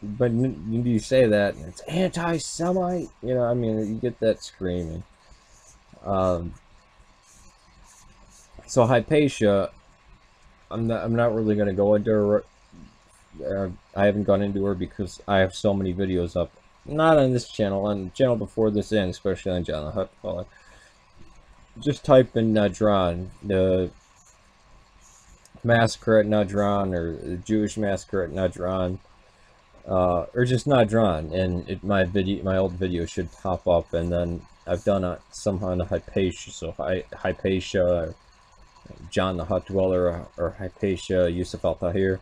but you say that and it's anti-Semite, you know. I mean, you get that screaming. Um, so Hypatia, I'm not really going to go into her. I haven't gone into her because I have so many videos up. Not on this channel, on the channel before this, and especially on John the Hutt. Just type in Nadran, the massacre at Nadran, or the Jewish massacre at Nadran, or just Nadran, and my old video should pop up. And then I've done some on Hypatia, so Hypatia, John the Hut Dweller, or Hypatia, Yusuf Al-Tahir,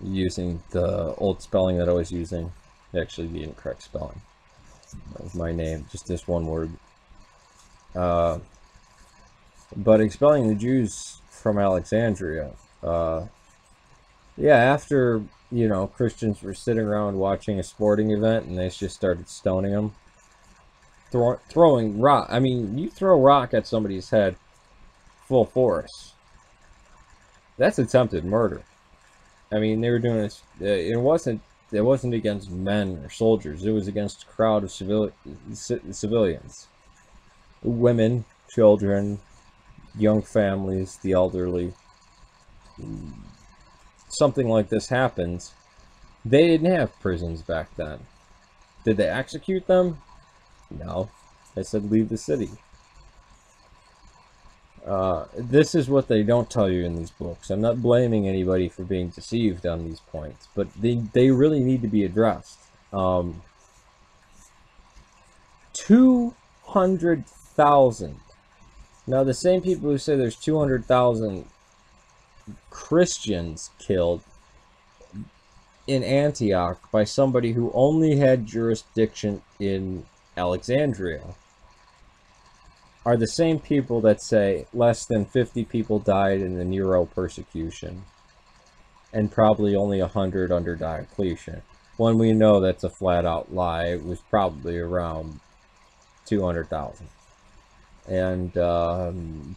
using the old spelling that I was using, actually the incorrect spelling of my name, just this one word. But expelling the Jews from Alexandria, yeah, after, you know, Christians were sitting around watching a sporting event and they just started stoning them, throwing rock. I mean, you throw a rock at somebody's head full force, that's attempted murder. I mean, they were doing this. It wasn't against men or soldiers. It was against a crowd of civilians, women, children, young families, the elderly. Something like this happens. They didn't have prisons back then. Did they execute them? No. They said leave the city. This is what they don't tell you in these books. I'm not blaming anybody for being deceived on these points, but they really need to be addressed. 200,000. Now, the same people who say there's 200,000 Christians killed in Antioch by somebody who only had jurisdiction in Alexandria are the same people that say less than 50 people died in the Nero persecution and probably only 100 under Diocletian, when we know that's a flat-out lie. It was probably around 200,000. And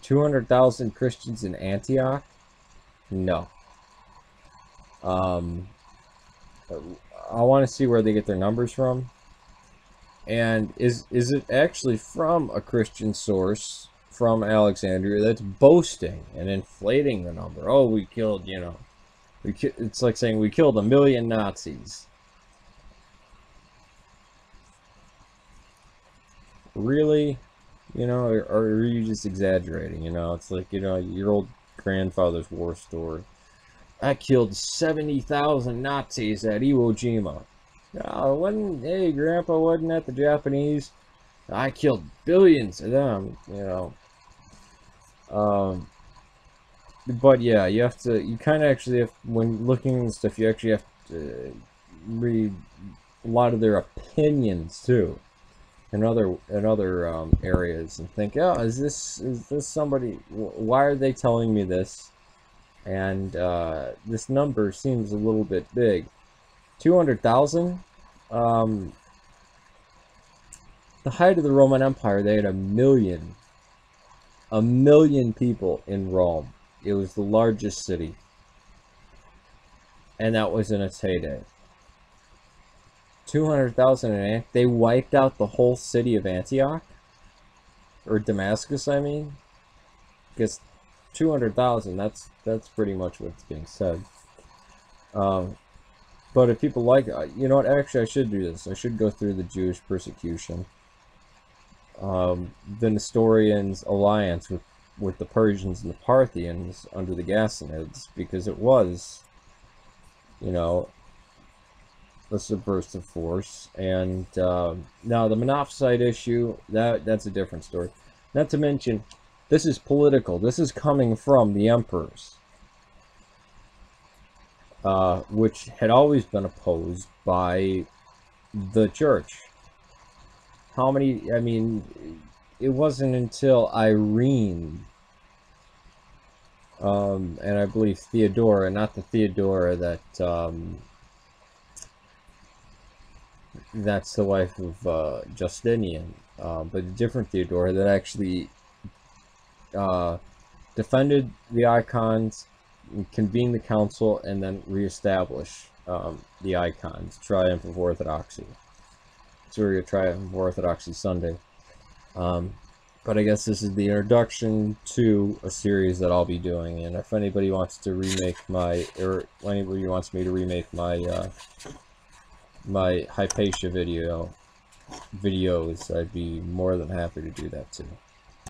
200,000 Christians in Antioch? No. I want to see where they get their numbers from. And is it actually from a Christian source from Alexandria that's boasting and inflating the number? Oh, we killed, you know, it's like saying we killed 1 million Nazis. Really? You know, or are you just exaggerating? You know, it's like, you know, your old grandfather's war story. I killed 70,000 Nazis at Iwo Jima. Hey, Grandpa, wasn't that the Japanese? I killed billions of them, you know. But yeah, you kind of actually have, when looking at stuff, you actually have to read a lot of their opinions too, in other areas, and think, oh, is this somebody? Why are they telling me this? And this number seems a little bit big. 200,000. The height of the Roman Empire, they had 1 million people in Rome. It was the largest city, and that was in its heyday. 200,000 in Antioch. They wiped out the whole city of Antioch, or Damascus, I mean, because 200,000. That's pretty much what's being said. But if people like, you know what, actually I should do this. I should go through the Jewish persecution. The Nestorians' alliance with the Persians and the Parthians under the Ghassanids, because it was, you know, a subversive force. And now the Monophysite issue, that's a different story. Not to mention, this is political. This is coming from the emperors. Which had always been opposed by the church. How many, I mean, it wasn't until Irene, and I believe Theodora, not the Theodora that, that's the wife of Justinian, but a different Theodora that actually defended the icons, convene the council, and then reestablish the icons, Triumph of Orthodoxy. So we're going to Triumph of Orthodoxy Sunday. But I guess this is the introduction to a series that I'll be doing, and if anybody wants to remake my, or anybody wants me to remake my my Hypatia videos, I'd be more than happy to do that too.